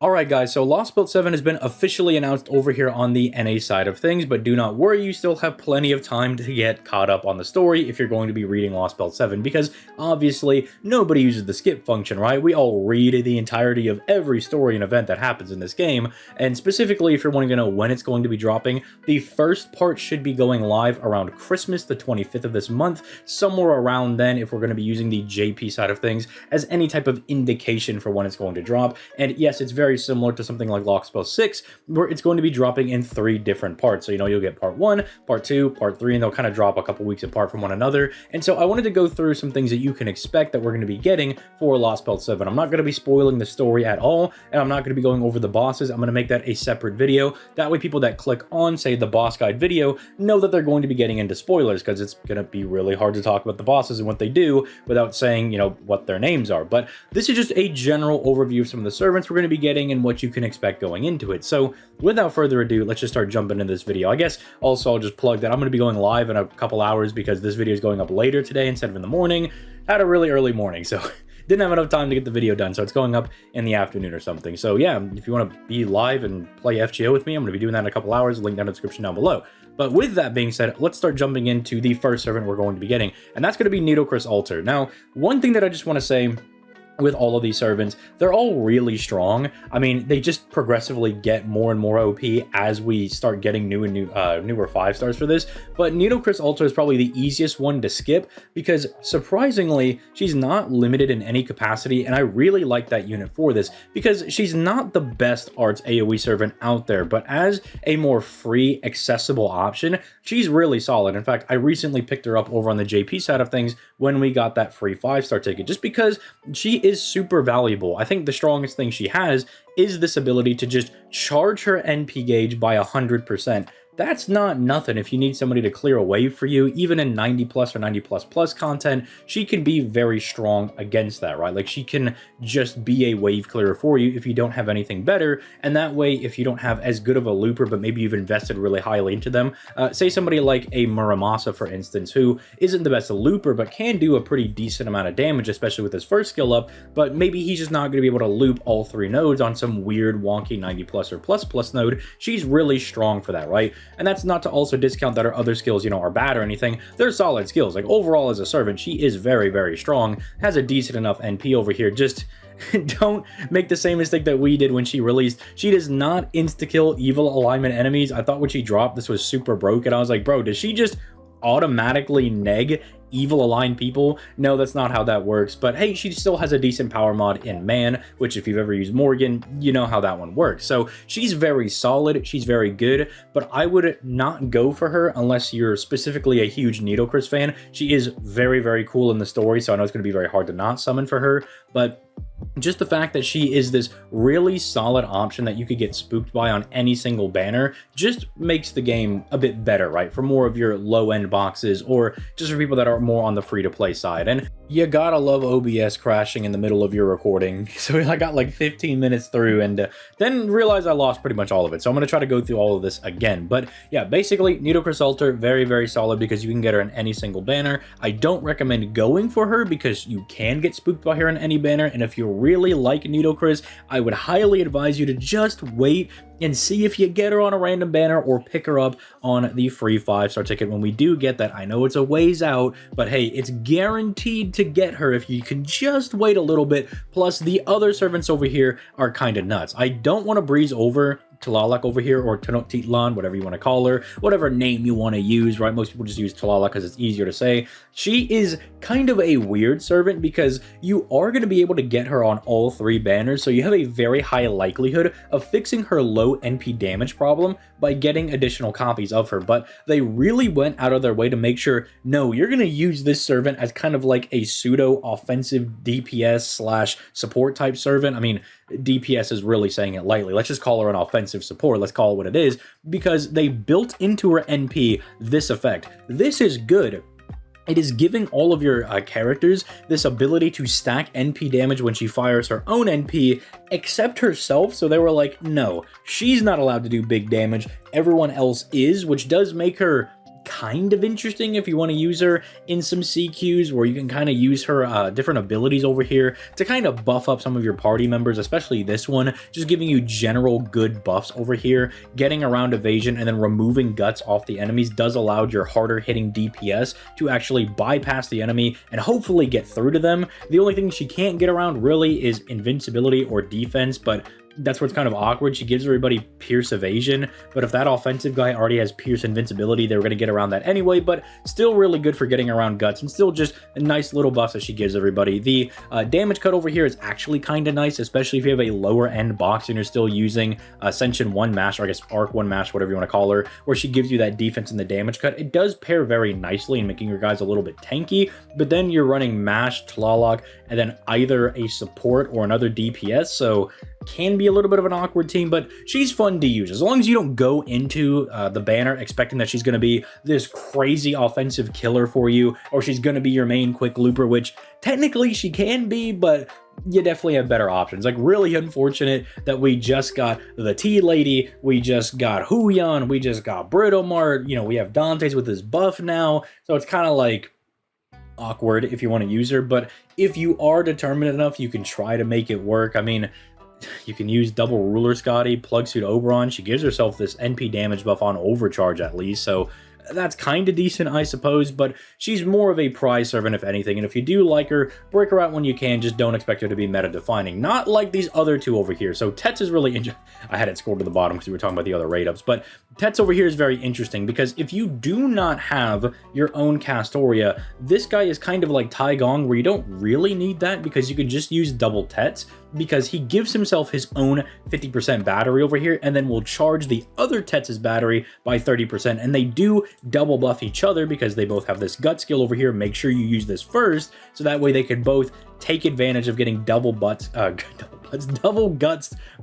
Alright guys, so Lostbelt 7 has been officially announced over here on the NA side of things, but do not worry, you still have plenty of time to get caught up on the story if you're going to be reading Lostbelt 7, because obviously nobody uses the skip function, right? We all read the entirety of every story and event that happens in this game, and specifically if you're wanting to know when it's going to be dropping, the first part should be going live around Christmas, the 25th of this month, somewhere around then if we're going to be using the JP side of things as any type of indication for when it's going to drop. And yes, it's very similar to something like Lostbelt 6, where it's going to be dropping in 3 different parts. So, you'll get part 1, part 2, part 3, and they'll kind of drop a couple weeks apart from one another. And so I wanted to go through some things that you can expect that we're going to be getting for Lostbelt 7. I'm not going to be spoiling the story at all, and I'm not going to be going over the bosses. I'm going to make that a separate video. That way people that click on, say, the boss guide video know that they're going to be getting into spoilers, because it's going to be really hard to talk about the bosses and what they do without saying, what their names are. But this is just a general overview of some of the servants we're going to be getting and what you can expect going into it. So without further ado, let's just start jumping into this video. I guess also I'll just plug that I'm going to be going live in a couple hours because this video is going up later today instead of in the morning. Had a really early morning, so didn't have enough time to get the video done, so it's going up in the afternoon or something. So yeah, if you want to be live and play FGO with me, I'm going to be doing that in a couple hours. Link down in the description down below. But with that being said, let's start jumping into the first servant we're going to be getting, and that's going to be Nitocris Altar. Now, one thing that I just want to say with all of these servants, they're all really strong. I mean, they just progressively get more and more OP as we start getting newer 5-stars for this. But Nitocris Altar is probably the easiest one to skip because surprisingly, she's not limited in any capacity, and I really like that unit for this because she's not the best arts AoE servant out there, but as a more free, accessible option, she's really solid. In fact, I recently picked her up over on the JP side of things when we got that free 5-star ticket, just because she is super valuable. I think the strongest thing she has is this ability to just charge her NP gauge by 100%. That's not nothing if you need somebody to clear a wave for you. Even in 90 plus or 90 plus content, she can be very strong against that, right? Like, she can just be a wave clearer for you if you don't have anything better. And that way, if you don't have as good of a looper, but maybe you've invested really highly into them, say somebody like a Muramasa, for instance, who isn't the best looper, but can do a pretty decent amount of damage, especially with his first skill up, but maybe he's just not going to be able to loop all 3 nodes on some weird wonky 90 plus or plus node. She's really strong for that, right? And that's not to also discount that her other skills, are bad or anything. They're solid skills. Like, overall as a servant, she is very, very strong, has a decent enough NP over here. Just don't make the same mistake that we did when she released. She does not insta-kill evil alignment enemies. I thought when she dropped, this was super broken. I was like, bro, does she just automatically neg evil aligned people? No, that's not how that works. But hey, she still has a decent power mod in Man, which if you've ever used Morgan, you know how that one works. So she's very solid, she's very good, but I would not go for her unless you're specifically a huge Nitocris fan. She is very, very cool in the story, so I know it's going to be very hard to not summon for her, but just the fact that she is this really solid option that you could get spooked by on any single banner just makes the game a bit better, right? For more of your low-end boxes, or just for people that are more on the free-to-play side. And you gotta love OBS crashing in the middle of your recording. So I got like 15 minutes through and then realized I lost pretty much all of it. So I'm gonna try to go through all of this again. But yeah, basically Nitocris Altar, very, very solid because you can get her in any single banner. I don't recommend going for her because you can get spooked by her in any banner, and if you really like Nitocris, I would highly advise you to just wait and see if you get her on a random banner or pick her up on the free 5-star ticket when we do get that. I know it's a ways out, but hey, it's guaranteed to get her if you can just wait a little bit. Plus, the other servants over here are kind of nuts. I don't want to breeze over Tlalak over here, or Tenochtitlan, whatever you want to call her, whatever name you want to use, right? Most people just use Tlalak because it's easier to say. She is kind of a weird servant because you are going to be able to get her on all 3 banners, so you have a very high likelihood of fixing her low NP damage problem by getting additional copies of her. But they really went out of their way to make sure, no, you're going to use this servant as kind of like a pseudo offensive DPS slash support type servant. I mean, DPS is really saying it lightly. Let's just call her an offensive support. Let's call it what it is, because they built into her NP this effect. This is good. It is giving all of your characters this ability to stack NP damage when she fires her own NP, except herself. So they were like, no, she's not allowed to do big damage. Everyone else is, which does make her kind of interesting if you want to use her in some CQs, where you can kind of use her different abilities over here to kind of buff up some of your party members, especially this one, just giving you general good buffs over here. Getting around evasion and then removing guts off the enemies does allow your harder hitting DPS to actually bypass the enemy and hopefully get through to them. The only thing she can't get around really is invincibility or defense, but that's what's kind of awkward. She gives everybody Pierce Evasion, but if that offensive guy already has Pierce Invincibility, they were going to get around that anyway, but still really good for getting around guts, and still just a nice little buff that she gives everybody. The damage cut over here is actually kind of nice, especially if you have a lower end box and you're still using Ascension 1 Master, or I guess Arc 1 Master, whatever you want to call her, where she gives you that defense and the damage cut. It does pair very nicely in making your guys a little bit tanky, but then you're running Mash, Tlaloc, and then either a support or another DPS, so can be a little bit of an awkward team, but she's fun to use. As long as you don't go into the banner expecting that she's going to be this crazy offensive killer for you, or she's going to be your main quick looper, which technically she can be, but you definitely have better options. Like, really unfortunate that we just got the Tea Lady, we just got Huyan, we just got Britomart, you know, we have Dante's with his buff now, so it's kind of like awkward if you want to use her, but if you are determined enough, you can try to make it work. I mean, you can use double Ruler Scotty, Plug Suit Oberon. She gives herself this NP damage buff on Overcharge at least, so that's kind of decent, I suppose, but she's more of a prize servant if anything, and if you do like her, break her out when you can, just don't expect her to be meta-defining. Not like these other two over here. So Tetz is really I had it scored to the bottom because we were talking about the other rate-ups, but Tetz over here is very interesting because if you do not have your own Castoria, this guy is kind of like Taigong, where you don't really need that because you can just use double Tetz, because he gives himself his own 50% battery over here and then will charge the other Tetz's battery by 30%, and they do double buff each other because they both have this gut skill over here. Make sure you use this first, so that way they can both take advantage of getting double guts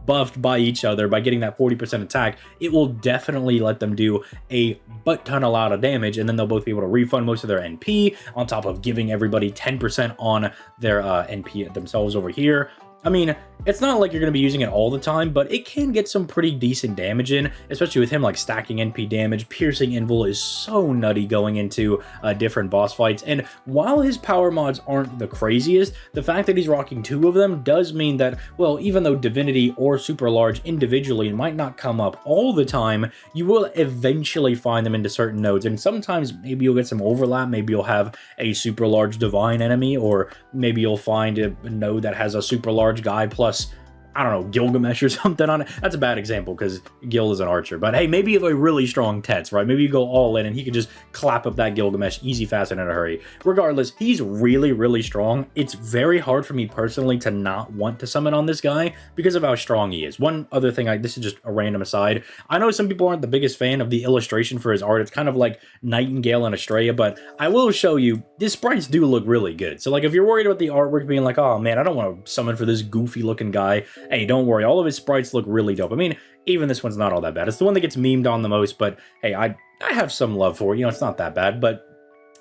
buffed by each other by getting that 40% attack. It will definitely let them do a a lot of damage, and then they'll both be able to refund most of their NP on top of giving everybody 10% on their NP themselves over here. I mean, it's not like you're going to be using it all the time, but it can get some pretty decent damage in, especially with him like stacking NP damage. Piercing Invul is so nutty going into different boss fights, and while his power mods aren't the craziest, the fact that he's rocking 2 of them does mean that, well, even though Divinity or Super Large individually might not come up all the time, you will eventually find them into certain nodes, and sometimes maybe you'll get some overlap. Maybe you'll have a Super Large Divine enemy, or maybe you'll find a node that has a Super Large guy plus, I don't know, Gilgamesh or something on it. That's a bad example because Gil is an archer. But hey, maybe you have a really strong Tetz, right? Maybe you go all in and he can just clap up that Gilgamesh easy, fast, and in a hurry. Regardless, he's really, really strong. It's very hard for me personally to not want to summon on this guy because of how strong he is. One other thing, this is just a random aside. I know some people aren't the biggest fan of the illustration for his art. It's kind of like Nightingale and Estrella, but I will show you, his sprites do look really good. So like, if you're worried about the artwork being like, oh man, I don't want to summon for this goofy looking guy, hey, don't worry, all of his sprites look really dope. I mean, even this one's not all that bad. It's the one that gets memed on the most, but hey, I have some love for it. You know, it's not that bad, but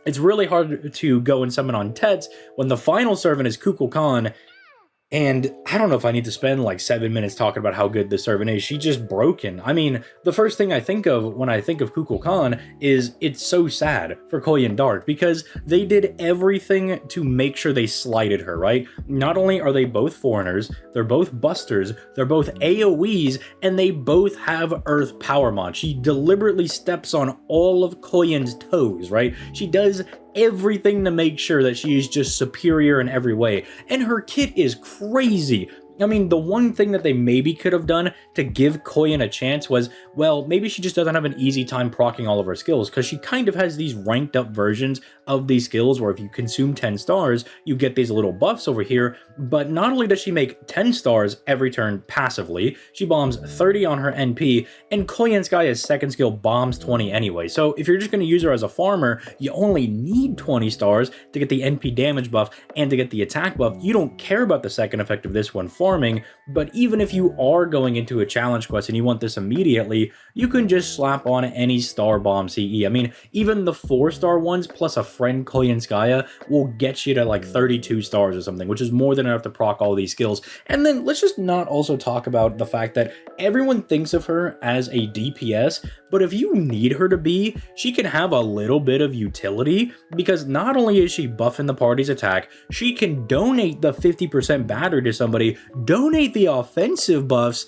it's really hard to go and summon on Tetz when the final servant is Kukulkan. And I don't know if I need to spend like 7 minutes talking about how good this servant is. She's just broken. I mean, the first thing I think of when I think of Kukulkan is it's so sad for Koyan Dark because they did everything to make sure they slighted her, right? Not only are they both foreigners, they're both busters, they're both AoEs, and they both have Earth Power Mod. She deliberately steps on all of Koyan's toes, right? She does everything to make sure that she is just superior in every way. And her kit is crazy. I mean, the one thing that they maybe could have done to give Koyan a chance was, well, maybe she just doesn't have an easy time proccing all of her skills, because she kind of has these ranked up versions of these skills where if you consume 10 stars, you get these little buffs over here. But not only does she make 10 stars every turn passively, she bombs 30 on her NP, and Koyan's guy is second skill bombs 20 anyway. So if you're just going to use her as a farmer, you only need 20 stars to get the NP damage buff and to get the attack buff. You don't care about the second effect of this one farming, but even if you are going into a challenge quest and you want this immediately, you can just slap on any star bomb CE. I mean, even the 4-star ones plus a friend Koyanskaya will get you to like 32 stars or something, which is more than enough to proc all these skills. And then let's just not also talk about the fact that everyone thinks of her as a DPS, but if you need her to be, she can have a little bit of utility, because not only is she buffing the party's attack, she can donate the 50% battery to somebody, donate the offensive buffs.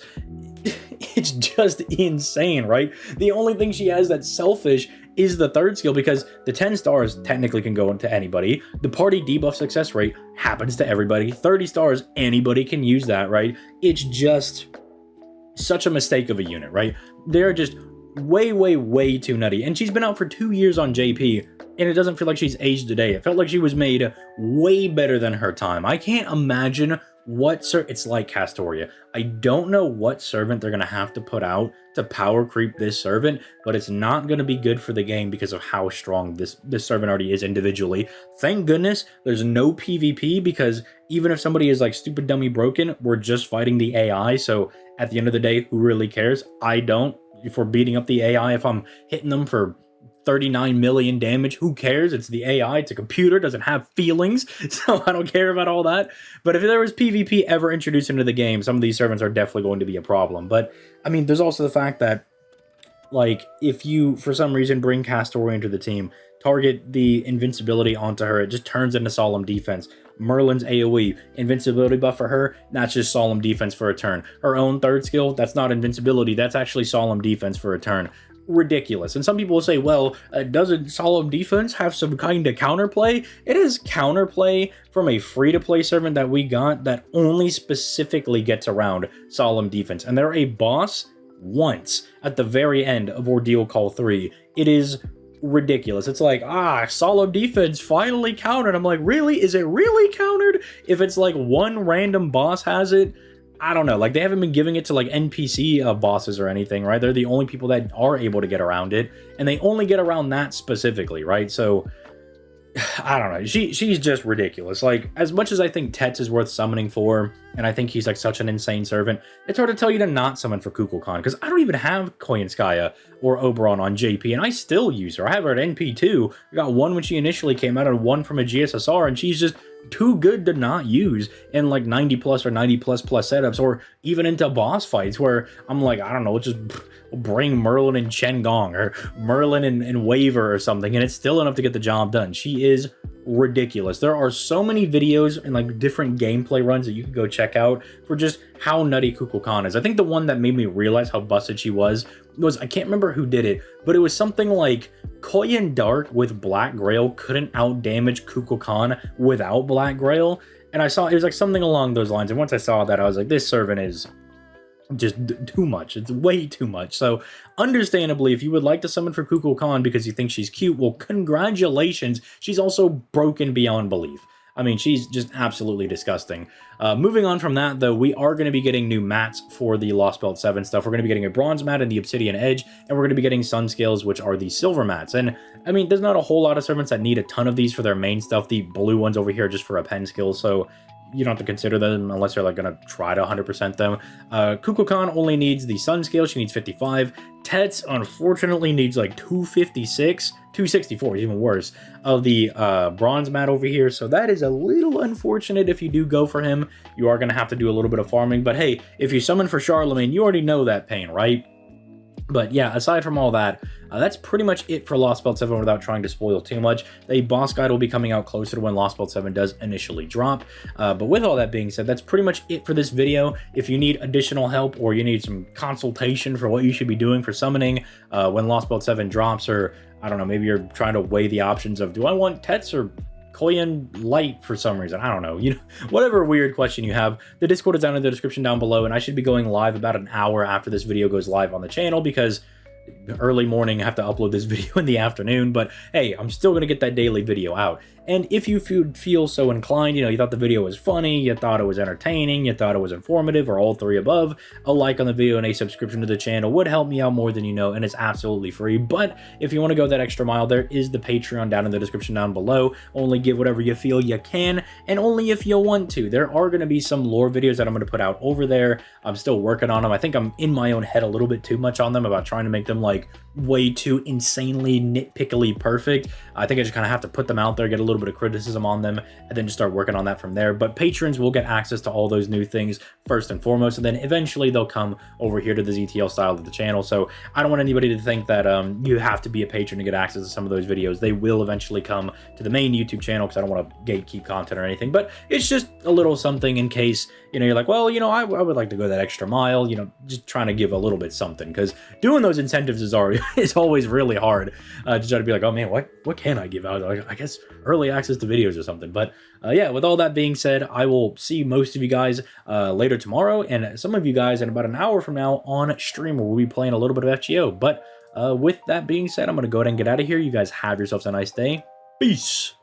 It's just insane, right? The only thing she has that's selfish is the third skill, because the 10 stars technically can go into anybody. The party debuff success rate happens to everybody. 30 stars, anybody can use that, right? It's just such a mistake of a unit, right? They're just way too nutty. And she's been out for 2 years on JP, and it doesn't feel like she's aged a day. It felt like she was made way better than her time. I can't imagine what it's like Castoria. I don't know what servant they're gonna have to put out to power creep this servant, but it's not gonna be good for the game because of how strong this servant already is individually. Thank goodness there's no PvP, because even if somebody is like stupid dummy broken, we're just fighting the AI. So at the end of the day, who really cares? I don't. If we're beating up the AI, if I'm hitting them for 39 million damage, who cares? It's the AI, it's a computer, doesn't have feelings, so I don't care about all that. But if there was PvP ever introduced into the game, some of these servants are definitely going to be a problem. But I mean, there's also the fact that, like, if you for some reason bring Castoria into the team, target the invincibility onto her, it just turns into solemn defense. Merlin's AoE, invincibility buff for her, that's just solemn defense for a turn. Her own third skill, that's not invincibility, that's actually solemn defense for a turn. Ridiculous. And some people will say, well, doesn't solemn defense have some kind of counterplay? It is counterplay from a free-to-play servant that we got that only specifically gets around solemn defense. And they're a boss once at the very end of Ordeal Call 3. It is ridiculous. It's like, solemn defense finally countered. I'm like, really? Is it really countered? If it's like one random boss has it, I don't know. Like, they haven't been giving it to like NPC bosses or anything, right? They're the only people that are able to get around it, and they only get around that specifically, right? So I don't know. She's just ridiculous. Like, as much as I think Tetz is worth summoning for, and I think he's like such an insane servant, it's hard to tell you to not summon for Kukulkan, because I don't even have Koyanskaya or Oberon on JP, and I still use her. I have her at NP2. I got one when she initially came out and one from a GSSR, and she's just too good to not use in like 90 plus or 90 plus setups, or even into boss fights where I'm like, I don't know, just bring Merlin and Chen Gong or Merlin and Waver or something, and it's still enough to get the job done. She is ridiculous. There are so many videos and like different gameplay runs that you can go check out for just how nutty Kukulkan is. I think the one that made me realize how busted she was, I can't remember who did it, but it was something like Koyan Dark with Black Grail couldn't outdamage Kukulkan without Black Grail. And I saw it was like something along those lines. And once I saw that, I was like, this servant is just too much. It's way too much. So understandably, if you would like to summon for Kukulkan because you think she's cute, well, congratulations. She's also broken beyond belief. I mean, she's just absolutely disgusting. Moving on from that, though, we are going to be getting new mats for the Lostbelt 7 stuff. We're going to be getting a bronze mat and the obsidian edge, and we're going to be getting sun scales, which are the silver mats. And I mean, there's not a whole lot of servants that need a ton of these for their main stuff. The blue ones over here are just for a pen skill, so you don't have to consider them unless you're like going to try to 100% them. Kukulkan only needs the sun scale. She needs 55. Tetz unfortunately needs like 256, 264, even worse, of the bronze mat over here. So that is a little unfortunate. If you do go for him, you are going to have to do a little bit of farming. But hey, if you summon for Charlemagne, you already know that pain, right? But yeah, aside from all that, that's pretty much it for Lostbelt 7 without trying to spoil too much. The boss guide will be coming out closer to when Lostbelt 7 does initially drop. But with all that being said, that's pretty much it for this video. If you need additional help or you need some consultation for what you should be doing for summoning when Lostbelt 7 drops, or I don't know, maybe you're trying to weigh the options of, do I want Tetz or Koyan Light for some reason? I don't know. You know, whatever weird question you have, the Discord is down in the description down below, and I should be going live about an hour after this video goes live on the channel because early morning I have to upload this video in the afternoon. But hey, I'm still going to get that daily video out. And if you feel so inclined, you know, you thought the video was funny, you thought it was entertaining, you thought it was informative, or all three above, a like on the video and a subscription to the channel would help me out more than you know, and it's absolutely free. But if you want to go that extra mile, there is the Patreon down in the description down below. Only give whatever you feel you can, and only if you want to. There are going to be some lore videos that I'm going to put out over there. I'm still working on them. I think I'm in my own head a little bit too much on them about trying to make them like way too insanely nitpickily perfect. I think I just kind of have to put them out there, get a little little bit of criticism on them, and then just start working on that from there. But patrons will get access to all those new things first and foremost, and then eventually they'll come over here to the ZTL style of the channel. So I don't want anybody to think that you have to be a patron to get access to some of those videos. They will eventually come to the main YouTube channel, because I don't want to gatekeep content or anything, but it's just a little something in case, you know, you're like, well, you know, I would like to go that extra mile, you know, just trying to give a little bit something, because doing those incentives is always really hard to try to be like, oh man, what can I give out? I guess early access to videos or something. But yeah, with all that being said, I will see most of you guys later tomorrow, and some of you guys in about an hour from now on stream, where we'll be playing a little bit of FGO. But with that being said, I'm going to go ahead and get out of here. You guys have yourselves a nice day. Peace.